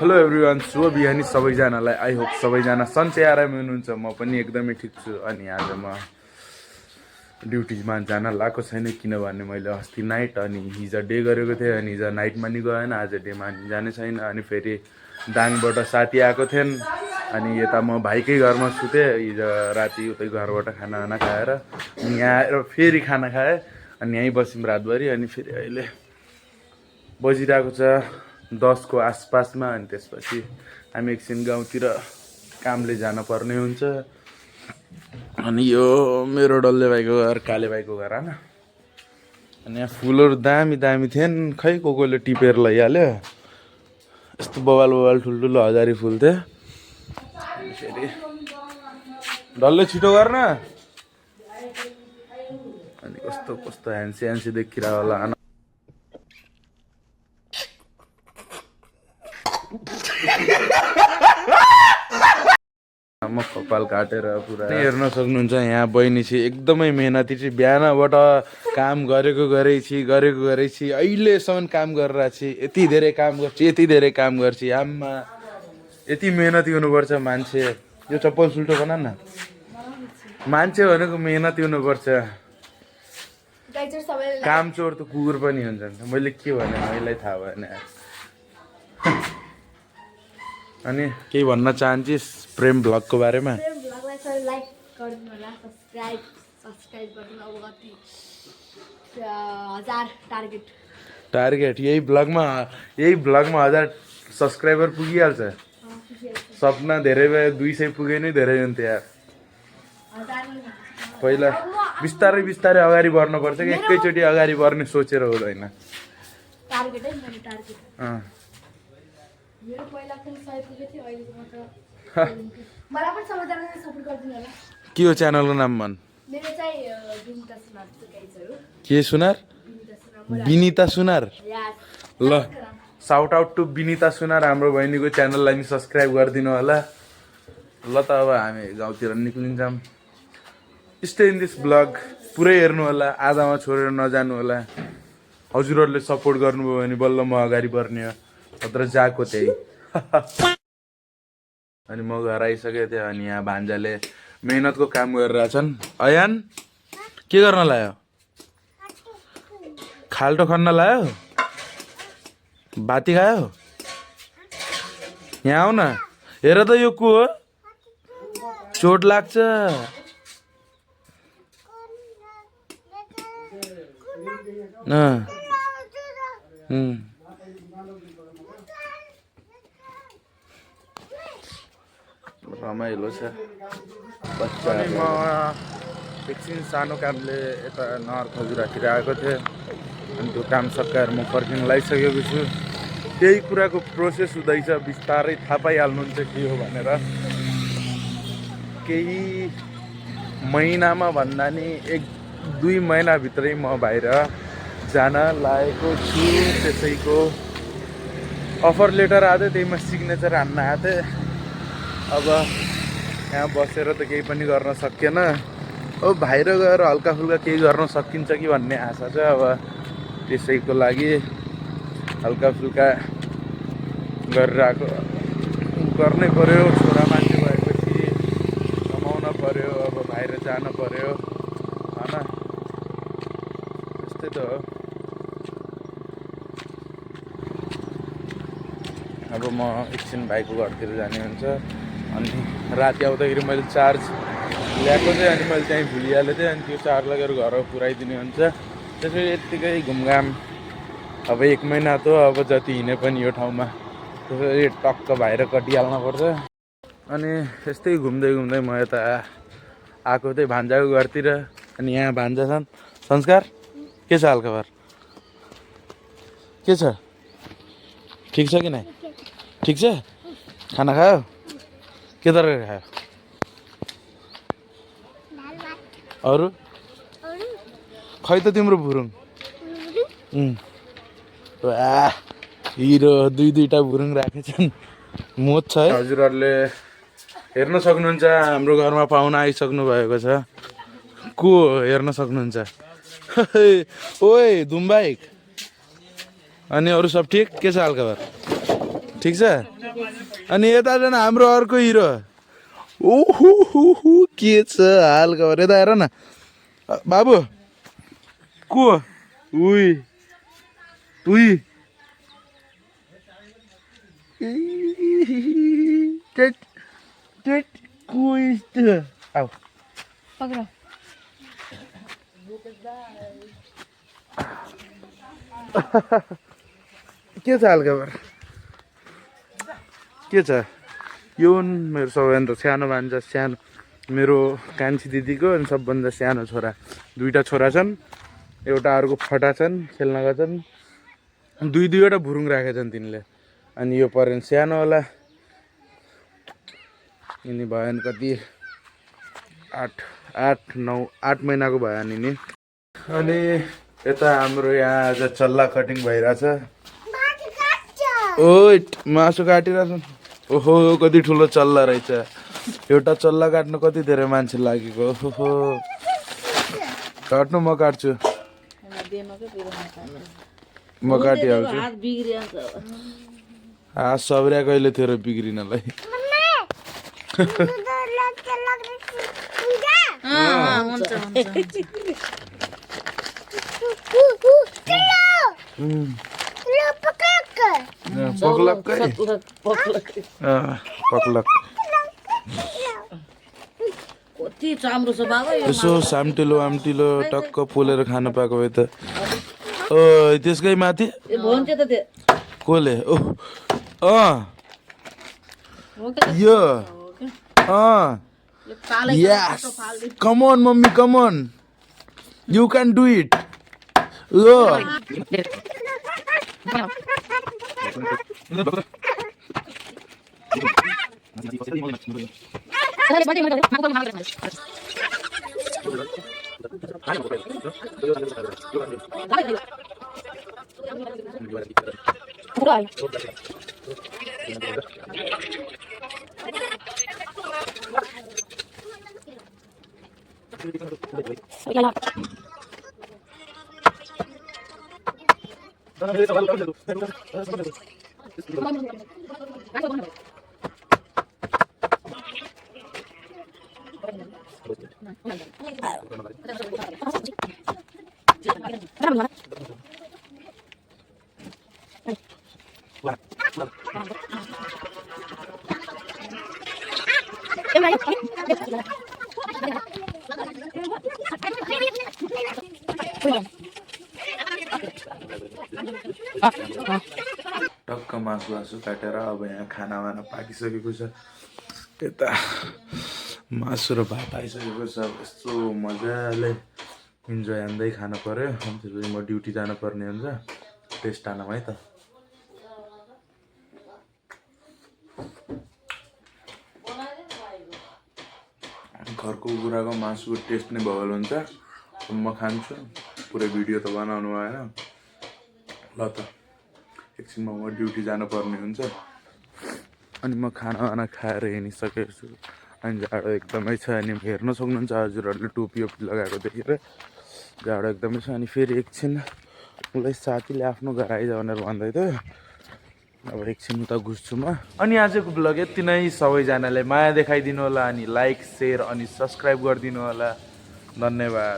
Hello everyone, शुभ बिहानी सबैजनालाई। आई होप सबैजना सन्चै आरामै हुनुहुन्छ। म पनि एकदमै ठिक छु। अनि आज म ड्युटीमा जान लागेको छैन, किनभने मैले अस्ति नाइट अनि हिजो डे गरेको थिएँ। अनि हिजो नाइटमा नि गएन, आज डेमा जाने छैन। अनि फेरि दाङबाट साथी आएको थिएन, अनि यता म भाइकै घरमा सुतेँ। हिजो राति उतै घरबाट खाना खाएर यहाँ आएर फेरि खाना खाएँ। अनि यहीँ बस्यौँ रातभरि। अनि फेरि अहिले बजिरहेको छ 10 को आसपासमा। अनि त्यसपछि हामी एकछिन गाउँतिर कामले जान पर्ने हुन्छ। अनि यो मेरो डल्ले भाइको घर, काले भाइको घर होइन। अनि यहाँ फुलहरू दामी दामी थिएन, खै कोले टिपेर लैहाल्यो। यस्तो बबाल ठुल्ठुलो हजारी फुल थियो। फेरि डल्ले छिटो गर्न। अनि कस्तो कस्तो ह्यान्सी देखिरहेको होला। म कपाल काटेर पुरा हेर्न सक्नुहुन्छ। यहाँ बहिनी चाहिँ एकदमै मेहनती चाहिँ, बिहानबाट काम गरेको गरेपछि अहिलेसम्म काम गरिरहेको छि। यति धेरै काम गर्छ आम्मा। यति मेहनती हुनुपर्छ मान्छे। यो चप्पल सुल्टो बना न। मान्छे भनेको मेहनती हुनुपर्छ। काम चोर त कुकुर पनि हुन्छ नि त। मैले के भने मलाई थाहा भएन। अनि केही भन्न चाहन्छस् प्रेम भ्लगको बारेमा? टार्गेट यही भ्लगमा 1000 सब्सक्राइबर पुगिहाल्छ। सपना धेरै भए 200 पुगे नै धेरै हुन्थ्यो यार। पहिला बिस्तारै अगाडि बढ्नुपर्छ कि एकैचोटि अगाडि बढ्ने सोचेर हुँदैन। के हो च्यानलको नाम भन्? के सुनार? विनिता सुनार। ल, साउट आउट टु विनिता सुनार। हाम्रो बहिनीको च्यानललाई नि सब्सक्राइब गरिदिनु होला। ल त अब हामी गाउँतिर निक्लिन्छौँ। स्टे इन दिस ब्लग पुरै हेर्नु होला, आधामा छोडेर नजानु होला। हजुरहरूले सपोर्ट गर्नुभयो भने बल्ल म अगाडि बढ्ने हो, नत्र जाको त्यही। अनि म घर आइसकेको थिएँ। अनि यहाँ भान्जाले मेहनतको काम गरिरहेछन्। अयान के गर्न लायो? खाल्टो खन्न लायो? बाती खायो? यहाँ आऊ न, हेर त यो को हो? चोट लाग्छ। रमाइलो छ बच्चा। म एकछिन सानो कामले यता नहर खजुरातिर आएको थिएँ। अनि त्यो काम सकाएर म फर्किन लागिसकेको छु। केही कुराको प्रोसेस हुँदैछ, बिस्तारै थाहा पाइहाल्नुहुन्छ के हो भनेर। केही महिनामा भन्दा नि 1-2 महिनाभित्रै म बाहिर जान लागेको छु। त्यसैको अफर लेटर आयो, त्यहीमा सिग्नेचर हान्न आएको थिएँ। अब यहाँ बसेर त केही पनि गर्न सकिएन। अब बाहिर गएर हल्का फुल्का केही गर्न सकिन्छ कि भन्ने आशा छ। अब त्यसैको लागि हल्का फुल्का गर्नै पर्यो। छोरा मान्छे भएपछि कमाउन पर्यो, अब बाहिर जान पर्यो होइन। त्यस्तै त हो। अब म एकछिन भाइको घरतिर जाने हुन्छ। अनि राति आउँदाखेरि मैले चार्ज ल्याएको थिएँ, अनि मैले त्यहीँ भुलिहालेको थिएँ। अनि त्यो चार्ज लगेर घर पुऱ्याइदिने हुन्छ। त्यसरी यत्तिकै घुमघाम। अब 1 महिना त अब जति हिँडे पनि यो ठाउँमा त्यसरी टक्क बाहिर कटिहाल्न पर्छ। अनि यस्तै घुम्दै म यता आएको थिएँ भान्जाको घरतिर। अनि यहाँ भान्जा छन्। संस्कार के छ हालखबर? के छ? ठिक छ कि नै? ठिक छ? खाना खायो? के तरकारी खायो? अरू खै त तिम्रो भुरुङ? हिरो 2-2टा भुरुङ राखेछन्। मोज छ है। हजुरहरूले हेर्न सक्नुहुन्छ, हाम्रो घरमा पाहुना आइसक्नु भएको छ। को हेर्न सक्नुहुन्छ? ओए धुमबाइक। अनि अरू सब ठिक? के छ हालखबर? ठिक छ अनि यता झन् हाम्रो अर्को हिरो ओहो के छ हाल खबर यता हेर न बाबु को उही उही को यस्तो आऊ पक्र के छ हाल खबर के छ यो मेरो सबैभन्दा सानो भान्जा सानो मेरो कान्छी दिदीको अनि सबभन्दा सानो छोरा दुईवटा छोरा छन् एउटा अर्को फटा छन् खेल्न गएछन् दुईवटा भुरुङ राखेछन् तिनले अनि यो परेन सानो होला यिनी भयो नि कति 8 महिनाको भयो नि अनि यता हाम्रो यहाँ आज चल्ला कटिङ भइरहेछ ओइ मासु काटिरहेछन् ओहो कति ठुलो चल्ला रहेछ एउटा चल्ला काट्नु कति धेरै मान्छे लागेको ओहो काट्नु म काट्छु म काटिहाल्छु हात सब्र्या कहिले थियो र बिग्रिनलाई पक्लक यसो साम्टिलो आम्टिलो टक्क पोलेर खानु पाएको भए त ओ त्यसकै माथि कोले यो yes come on mummy come on you can do it टक्क मासु काटेर अब यहाँ खानावाना पाकिसकेको छ यता मासु र भात आइसकेको छ यस्तो मजाले इन्जोय हान्दै खानु पर्यो अनि त्यसपछि म ड्युटी जानुपर्ने हुन्छ टेस्ट हानौँ है त घरको कुखुराको मासुको टेस्ट नै बवाल हुन्छ म खान्छु पुरै भिडियो त बनाउनु भएन ल त एकछिनमा म ड्युटी जानुपर्ने हुन्छ अनि म खानावाना खाएर हिँडिसकेको छु अनि जाडो एकदमै छ अनि हेर्न सक्नुहुन्छ हजुरहरूले टोपी लगाएको देखेर जाडो एकदमै छ अनि फेरि एकछिन उसलाई साथीले आफ्नो घर आइज भनेर भन्दै थियो अब एकछिन उता घुस्छु म अनि आजको ब्लग यति नै सबैजनाले माया देखाइदिनु होला अनि लाइक सेयर अनि सब्सक्राइब गरिदिनु होला धन्यवाद।